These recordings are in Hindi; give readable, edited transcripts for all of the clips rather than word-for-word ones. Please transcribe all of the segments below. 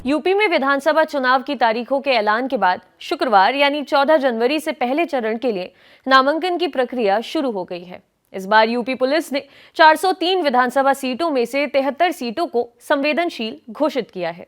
यूपी में विधानसभा चुनाव की तारीखों के ऐलान के बाद शुक्रवार यानी 14 जनवरी से पहले चरण के लिए नामांकन की प्रक्रिया शुरू हो गई है। इस बार यूपी पुलिस ने 403 विधानसभा सीटों में से 73 सीटों को संवेदनशील घोषित किया है।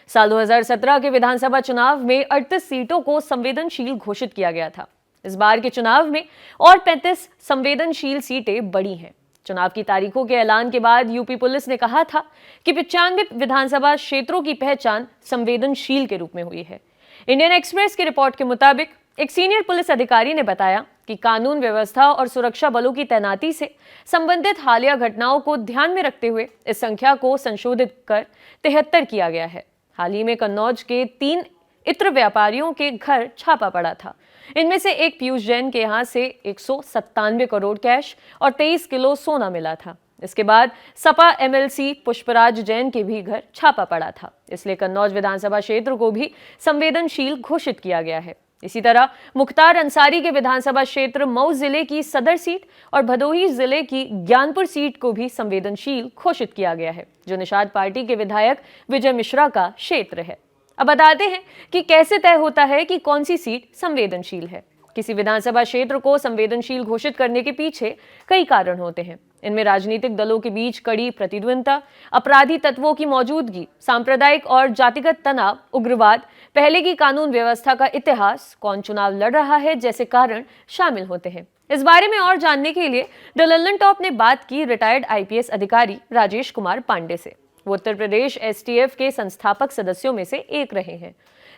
साल 2017 के विधानसभा चुनाव में 38 सीटों को संवेदनशील घोषित किया गया था। इस बार के चुनाव में और 35 संवेदनशील सीटें बढ़ी हैं। चुनाव की तारीखों के ऐलान के बाद यूपी पुलिस ने कहा था कि 95 विधानसभा क्षेत्रों की पहचान संवेदनशील के रूप में हुई है। इंडियन एक्सप्रेस की रिपोर्ट के मुताबिक एक सीनियर पुलिस अधिकारी ने बताया कि कानून व्यवस्था और सुरक्षा बलों की तैनाती से संबंधित हालिया घटनाओं को ध्यान में रखते हुए इस संख्या को संशोधित कर 73 किया गया है। हाल ही में कन्नौज के 3 इत्र व्यापारियों के घर छापा पड़ा था। इनमें से एक पीयूष जैन के यहां से 197 करोड़ कैश और 23 किलो सोना मिला था। इसके बाद सपा एमएलसी पुष्पराज जैन के भी घर छापा पड़ा था। इसलिए कन्नौज विधानसभा क्षेत्र को भी संवेदनशील घोषित किया गया है। इसी तरह मुख्तार अंसारी के विधानसभा क्षेत्र मऊ जिले की सदर सीट और भदोही जिले की ज्ञानपुर सीट को भी संवेदनशील घोषित किया गया है, जो निषाद पार्टी के विधायक विजय मिश्रा का क्षेत्र है। अब बताते हैं कि कैसे तय होता है कि कौन सी सीट संवेदनशील है। किसी विधानसभा क्षेत्र को संवेदनशील घोषित करने के पीछे कई कारण होते हैं। इनमें राजनीतिक दलों के बीच कड़ी प्रतिद्वंद्विता, अपराधी तत्वों की मौजूदगी, सांप्रदायिक और जातिगत तनाव, उग्रवाद, पहले की कानून व्यवस्था का इतिहास, कौन चुनाव लड़ रहा है जैसे कारण शामिल होते हैं। इस बारे में और जानने के लिए द लल्लन टॉप ने बात की रिटायर्ड आईपीएस अधिकारी राजेश कुमार पांडे से। वो उत्तर प्रदेश एसटीएफ के संस्थापक सदस्यों में से एक रहे हैं।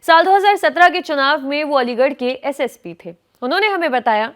साल 2017 के चुनाव में वो अलीगढ़ के एसएसपी थे। उन्होंने हमें बताया,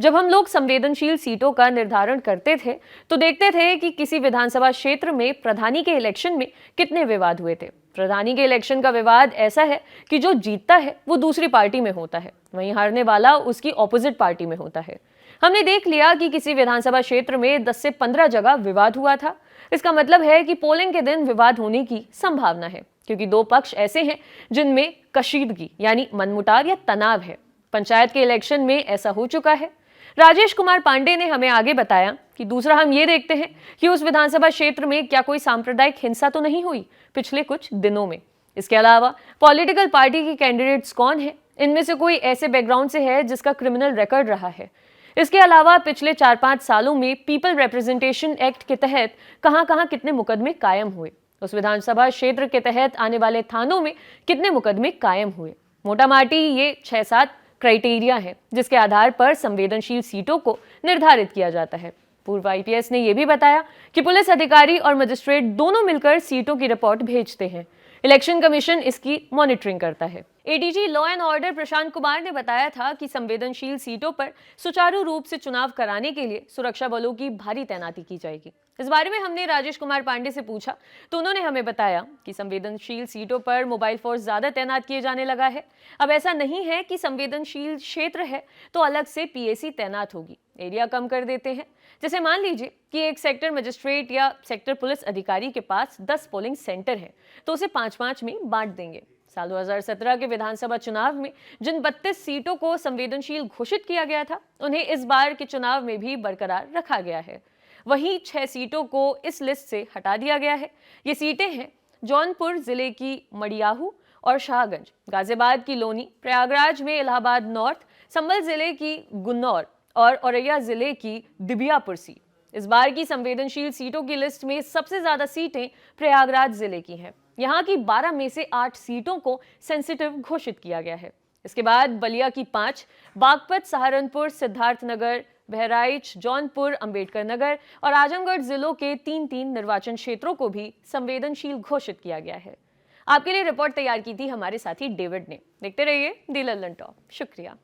जब हम लोग संवेदनशील सीटों का निर्धारण करते थे तो देखते थे कि किसी विधानसभा क्षेत्र में प्रधानी के इलेक्शन में कितने विवाद हुए थे। प्रधानी के इलेक्शन का विवाद ऐसा है कि जो जीतता है वो दूसरी पार्टी में होता है, वहीं हारने वाला उसकी ऑपोजिट पार्टी में होता है। हमने देख लिया कि किसी विधानसभा क्षेत्र में 10 से 15 जगह विवाद हुआ था। इसका मतलब है कि पोलिंग के दिन विवाद होने की संभावना है, क्योंकि 2 पक्ष ऐसे हैं जिनमें कशीदगी यानी मनमुटाव या तनाव है। पंचायत के इलेक्शन में ऐसा हो चुका है। राजेश कुमार पांडे ने हमें आगे बताया कि दूसरा हम ये देखते हैं कि उस विधानसभा क्षेत्र में क्या कोई सांप्रदायिक हिंसा तो नहीं हुई पिछले कुछ दिनों में। इसके अलावा पॉलिटिकल पार्टी के कैंडिडेट्स कौन है, इनमें से कोई ऐसे बैकग्राउंड से है जिसका क्रिमिनल रिकॉर्ड रहा है। इसके अलावा पिछले 4-5 सालों में पीपल रिप्रेजेंटेशन एक्ट के तहत कहां-कहां कितने मुकदमे कायम हुए, उस विधानसभा क्षेत्र के तहत आने वाले थानों में कितने मुकदमे कायम हुए। मोटा माटी ये 6-7 क्राइटेरिया है जिसके आधार पर संवेदनशील सीटों को निर्धारित किया जाता है। पूर्व आईपीएस ने यह भी बताया कि पुलिस अधिकारी और मजिस्ट्रेट दोनों मिलकर सीटों की रिपोर्ट भेजते हैं। इलेक्शन कमीशन इसकी मॉनिटरिंग करता है। ADG law and order Prashant Kumar ने बताया था कि संवेदनशील सीटों पर सुचारू रूप से चुनाव कराने के लिए सुरक्षा बलों की भारी तैनाती की जाएगी। इस बारे में हमने राजेश कुमार पांडे से पूछा तो उन्होंने हमें बताया कि संवेदनशील सीटों पर मोबाइल फोर्स ज्यादा तैनात किए जाने लगा है। अब ऐसा नहीं है कि संवेदनशील क्षेत्र है तो अलग से पीएसी तैनात होगी, एरिया कम कर देते हैं। जैसे मान लीजिए कि एक सेक्टर मजिस्ट्रेट या सेक्टर पुलिस अधिकारी के पास 10 पोलिंग सेंटर है तो उसे 5-5 में बांट देंगे। साल 2017 के विधानसभा चुनाव में जिन 32 सीटों को संवेदनशील घोषित किया गया था, उन्हें इस बार के चुनाव में भी बरकरार रखा गया है। वहीं 6 सीटों को इस लिस्ट से हटा दिया गया है। ये सीटें हैं जौनपुर जिले की मडियाहू और शाहगंज, गाजियाबाद की लोनी, प्रयागराज में इलाहाबाद नॉर्थ, संभल जिले की गुन्नौर और औरैया जिले की दिबियापुर सीट। इस बार की संवेदनशील सीटों की लिस्ट में सबसे ज्यादा सीटें प्रयागराज जिले की हैं। यहाँ की 12 में से 8 सीटों को सेंसिटिव घोषित किया गया है। इसके बाद बलिया की 5, बागपत, सहारनपुर, सिद्धार्थनगर, बहराइच, जौनपुर, अंबेडकर नगर और आजमगढ़ जिलों के 3-3 निर्वाचन क्षेत्रों को भी संवेदनशील घोषित किया गया है। आपके लिए रिपोर्ट तैयार की थी हमारे साथी डेविड ने। देखते रहिए द लल्लन टॉप। शुक्रिया।